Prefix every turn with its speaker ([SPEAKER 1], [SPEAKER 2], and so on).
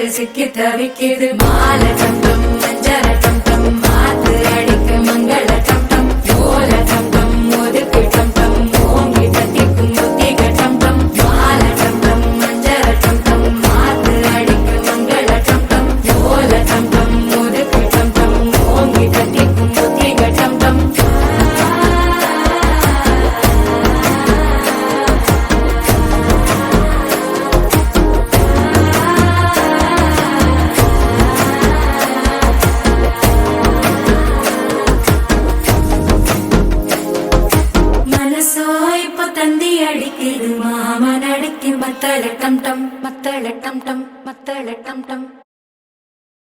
[SPEAKER 1] சிக்கி தவிக்குது மால டம் டம் மஞ்சள டம் டம் மாத்து அடிக்க மங்கள டம் டம் ஓல டம் டம் ஒதுக்கு டம் டம் ஓங்கி தட்டிக்கும் புத்திக டம் டம் மால டம் டம் மஞ்சள டம் டம் மாத்து அடிக்க மங்கள டம் டம் ஓல டம் டம் ஒதுக்கு டம் டம் ஓங்கி தட்டிக்கும் புத்திக டம் டம் தந்தி அடிக்குது மாமன் அடிக்கு மத்தள டம் டம் மத்தள டம் டம் மத்தள டம் டம்